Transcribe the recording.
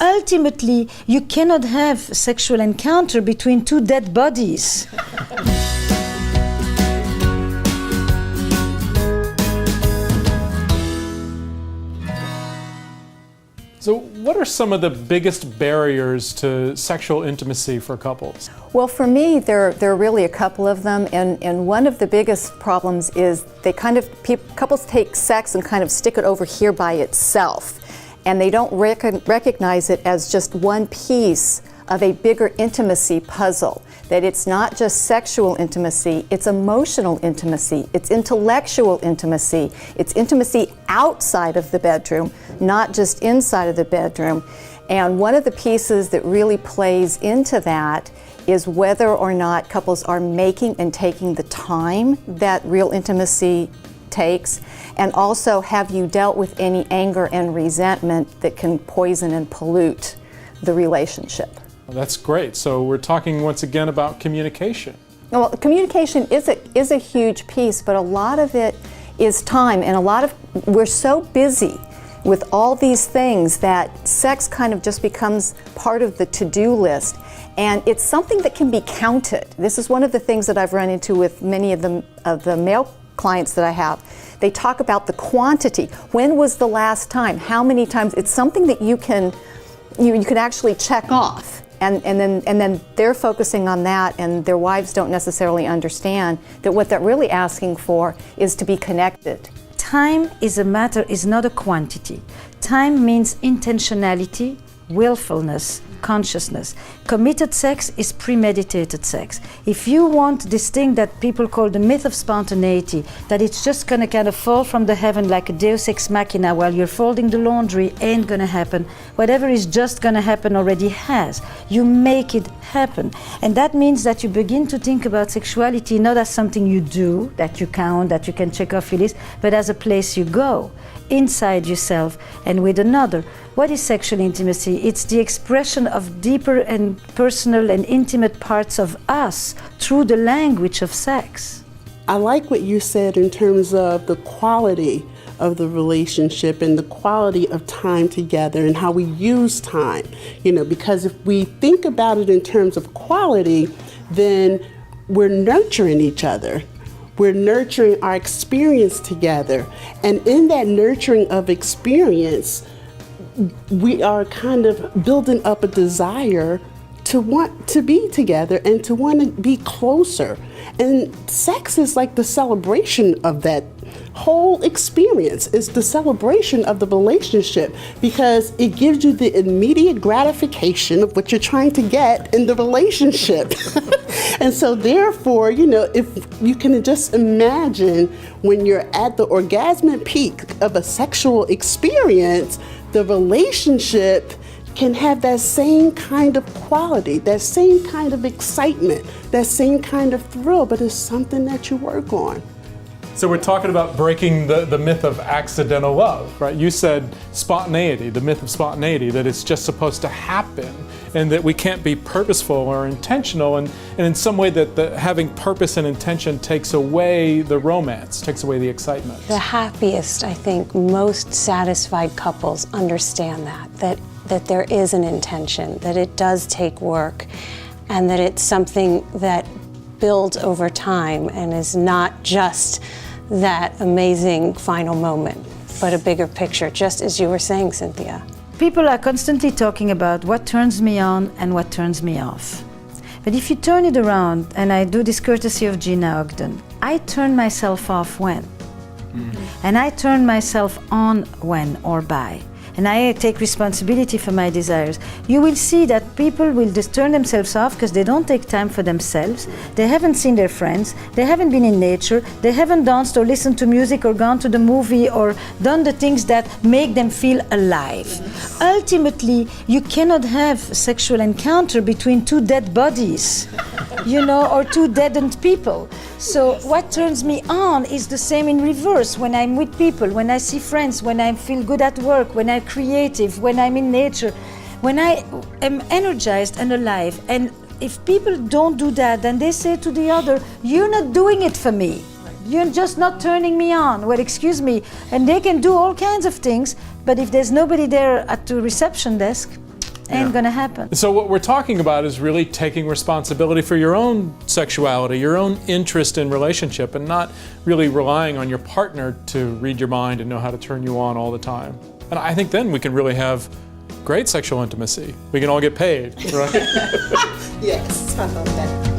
Ultimately, you cannot have sexual encounter between two dead bodies. So what are some of the biggest barriers to sexual intimacy for couples? Well, for me, there are really a couple of them, and one of the biggest problems is they couples take sex and kind of stick it over here by itself, and they don't recognize it as just one piece of a bigger intimacy puzzle. That it's not just sexual intimacy, it's emotional intimacy, it's intellectual intimacy, it's intimacy outside of the bedroom, not just inside of the bedroom. And one of the pieces that really plays into that is whether or not couples are making and taking the time that real intimacy takes, and also have you dealt with any anger and resentment that can poison and pollute the relationship. Well, that's great. So we're talking once again about communication. Well, communication is a huge piece, but a lot of it is time, and we're so busy with all these things that sex kind of just becomes part of the to-do list, and it's something that can be counted. This is one of the things that I've run into with many of the male clients that I have. They talk about the quantity. When was the last time? How many times? It's something that you can actually check off. And then they're focusing on that, and their wives don't necessarily understand that what they're really asking for is to be connected. Time is not a quantity. Time means intentionality, willfulness, consciousness. Committed sex is premeditated sex. If you want this thing that people call the myth of spontaneity, that it's just gonna kind of fall from the heaven like a deus ex machina while you're folding the laundry, ain't gonna happen. Whatever is just gonna happen already has. You make it happen. And that means that you begin to think about sexuality not as something you do, that you count, that you can check off your list, but as a place you go, inside yourself and with another. What is sexual intimacy? It's the expression of deeper and personal and intimate parts of us through the language of sex. I like what you said in terms of the quality of the relationship and the quality of time together and how we use time. Because if we think about it in terms of quality, then we're nurturing each other. We're nurturing our experience together. And in that nurturing of experience, we are kind of building up a desire to want to be together and to want to be closer. And sex is like the celebration of that whole experience. It's the celebration of the relationship because it gives you the immediate gratification of what you're trying to get in the relationship. And so therefore, if you can just imagine when you're at the orgasmic peak of a sexual experience, the relationship can have that same kind of quality, that same kind of excitement, that same kind of thrill, but it's something that you work on. So we're talking about breaking the myth of accidental love, right? You said spontaneity, the myth of spontaneity, that it's just supposed to happen and that we can't be purposeful or intentional, and in some way that having purpose and intention takes away the romance, takes away the excitement. The happiest, I think, most satisfied couples understand that there is an intention, that it does take work, and that it's something that builds over time and is not just that amazing final moment, but a bigger picture, just as you were saying, Cynthia. People are constantly talking about what turns me on and what turns me off. But if you turn it around, and I do this courtesy of Gina Ogden, I turn myself off when? And I turn myself on when or by. And I take responsibility for my desires. You will see that people will just turn themselves off because they don't take time for themselves. They haven't seen their friends. They haven't been in nature. They haven't danced or listened to music or gone to the movie or done the things that make them feel alive. Ultimately, you cannot have sexual encounter between two dead bodies, or two deadened people. So what turns me on is the same in reverse. When I'm with people, when I see friends, when I feel good at work, when I'm creative, when I'm in nature, when I am energized and alive. And if people don't do that, then they say to the other, you're not doing it for me. You're just not turning me on. Well, excuse me. And they can do all kinds of things, but if there's nobody there at the reception desk, Ain't gonna happen. So what we're talking about is really taking responsibility for your own sexuality, your own interest in relationship, and not really relying on your partner to read your mind and know how to turn you on all the time. And I think then we can really have great sexual intimacy. We can all get paid, right? Yes, I love that.